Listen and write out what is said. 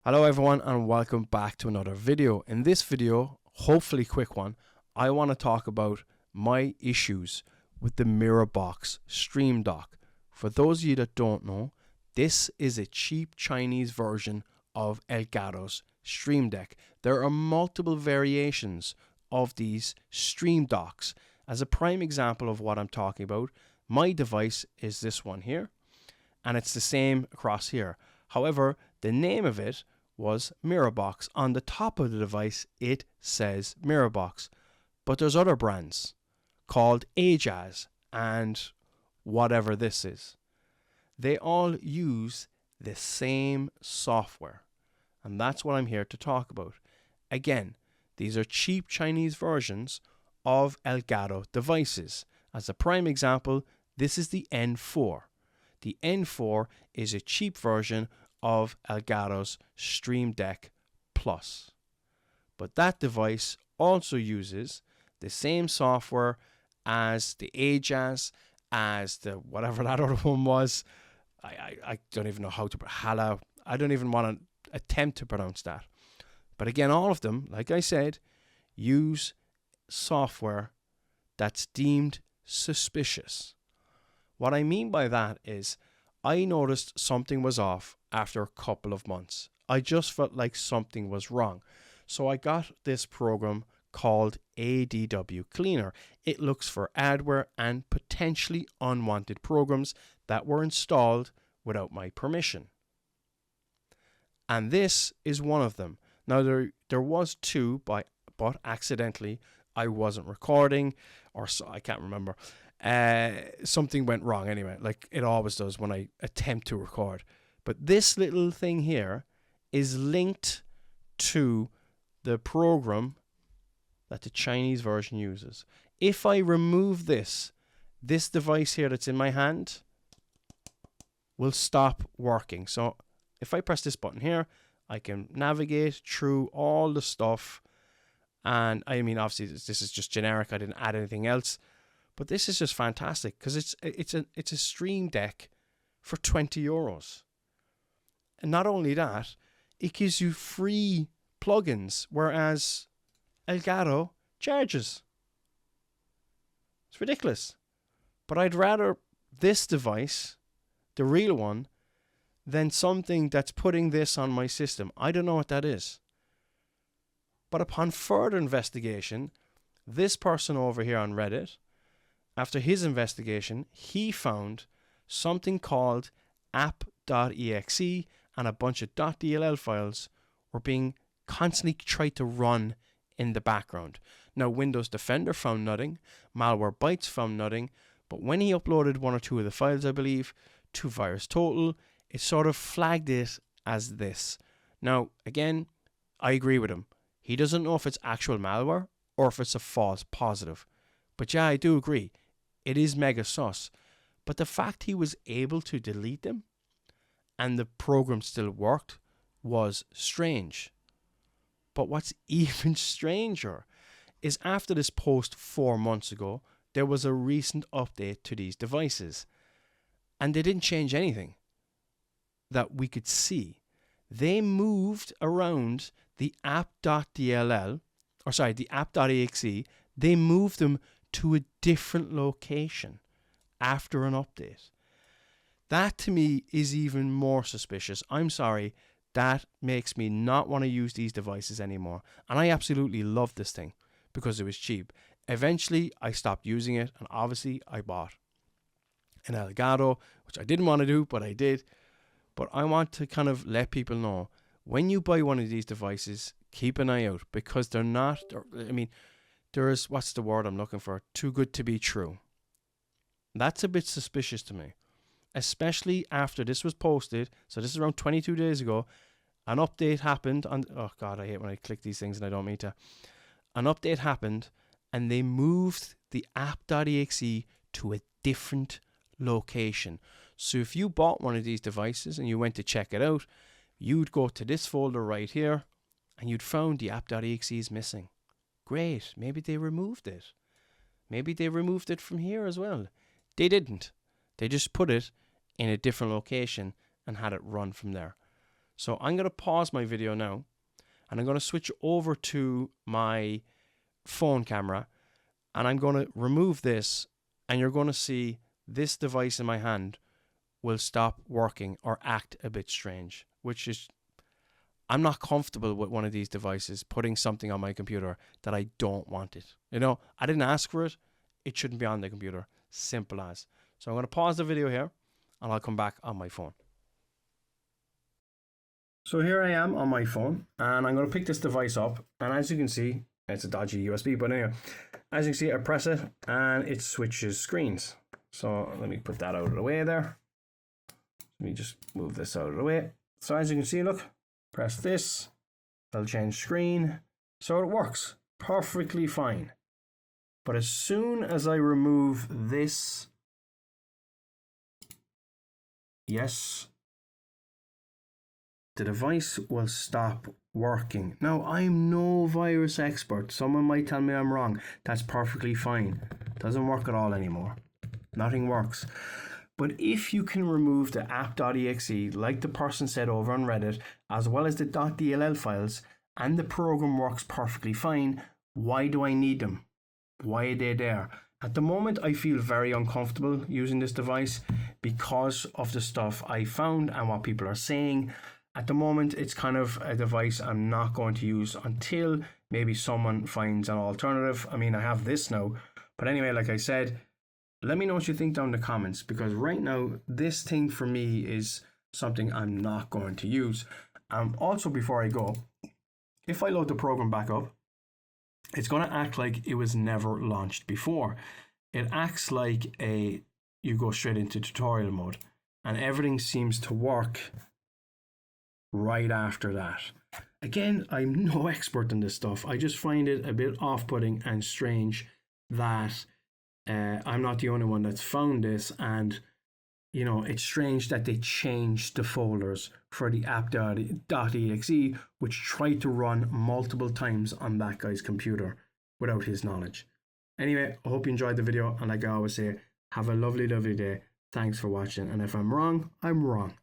Hello everyone and welcome back to another video. In this video, hopefully quick one, I want to talk about my issues with the MiraBox Stream Dock. For those of you that don't know, this is a cheap Chinese version of Elgato's Stream Deck. There are multiple variations of these Stream Docks. As a prime example of what I'm talking about, my device is this one here, and it's the same across here. However, the name of it was MiraBox. On the top of the device, it says MiraBox. But there's other brands called Ajaz and whatever this is. They all use the same software. And that's what I'm here to talk about. Again, these are cheap Chinese versions of Elgato devices. As a prime example, this is the N4. The N4 is a cheap version of Elgato's Stream Deck Plus. But that device also uses the same software as the Ajaz, as the whatever that other one was. I don't even know how to Hala. I don't even want to attempt to pronounce that. But again, all of them, like I said, use software that's deemed suspicious. What I mean by that is I noticed something was off after a couple of months. I just felt like something was wrong. So I got this program called ADW Cleaner. It looks for adware and potentially unwanted programs that were installed without my permission. And this is one of them. Now there was two, but accidentally I wasn't recording, or so I can't remember. Something went wrong anyway, like it always does when I attempt to record. But this little thing here is linked to the program that the Chinese version uses. If I remove this device here that's in my hand will stop working. So if I press this button here, I can navigate through all the stuff. And I mean, obviously this is just generic. I didn't add anything else. But this is just fantastic because it's a Stream Deck for €20. And not only that, it gives you free plugins, whereas Elgato charges. It's ridiculous. But I'd rather this device, the real one, than something that's putting this on my system. I don't know what that is. But upon further investigation, this person over here on Reddit, after his investigation, he found something called app.exe and a bunch of .dll files were being constantly tried to run in the background. Now, Windows Defender found nothing, Malwarebytes found nothing, but when he uploaded one or two of the files, I believe, to VirusTotal, it sort of flagged it as this. Now, again, I agree with him. He doesn't know if it's actual malware or if it's a false positive. But yeah, I do agree. It is mega sus. But the fact he was able to delete them and the program still worked was strange. But what's even stranger is after this post 4 months ago, there was a recent update to these devices. And they didn't change anything that we could see. They moved around the app.dll, or sorry, the app.exe, they moved them to a different location after an update. That to me is even more suspicious. I'm sorry, that makes me not want to use these devices anymore. And I absolutely love this thing because it was cheap. Eventually, I stopped using it, and obviously I bought an Elgato, which I didn't want to do, but I did. But I want to kind of let people know, when you buy one of these devices, keep an eye out, because they're not, I mean, there is, what's the word I'm looking for? Too good to be true. That's a bit suspicious to me, especially after this was posted. So this is around 22 days ago. An update happened on, oh God, I hate when I click these things and I don't mean to. An update happened and they moved the app.exe to a different location. So if you bought one of these devices and you went to check it out, you'd go to this folder right here and you'd found the app.exe is missing. Great, maybe they removed it. Maybe they removed it from here as well. They didn't. They just put it in a different location and had it run from there. So I'm going to pause my video now, and I'm going to switch over to my phone camera, and I'm going to remove this, and you're going to see this device in my hand will stop working or act a bit strange, which is, I'm not comfortable with one of these devices putting something on my computer that I don't want it. You know, I didn't ask for it. It shouldn't be on the computer. Simple as. So I'm going to pause the video here, and I'll come back on my phone. So here I am on my phone, and I'm going to pick this device up, and as you can see, it's a dodgy USB, but anyway, as you can see, I press it and it switches screens. So let me put that out of the way there. Let me just move this out of the way. So as you can see, look, press this, it'll change screen. So it works perfectly fine. But as soon as I remove this, yes, the device will stop working. Now, I'm no virus expert. Someone might tell me I'm wrong. That's perfectly fine. Doesn't work at all anymore. Nothing works. But if you can remove the app.exe, like the person said over on Reddit, as well as the .dll files, and the program works perfectly fine, why do I need them? Why are they there? At the moment, I feel very uncomfortable using this device because of the stuff I found and what people are saying. At the moment, it's kind of a device I'm not going to use until maybe someone finds an alternative. I mean, I have this now. But anyway, like I said, let me know what you think down in the comments, because right now, this thing for me is something I'm not going to use. Also, before I go, if I load the program back up, it's going to act like it was never launched before. It acts like you go straight into tutorial mode, and everything seems to work right after that. Again, I'm no expert in this stuff. I just find it a bit off-putting and strange that I'm not the only one that's found this, and you know, it's strange that they changed the folders for the app.exe, which tried to run multiple times on that guy's computer without his knowledge. Anyway, I hope you enjoyed the video, and like I always say, have a lovely, lovely day. Thanks for watching, and if I'm wrong, I'm wrong.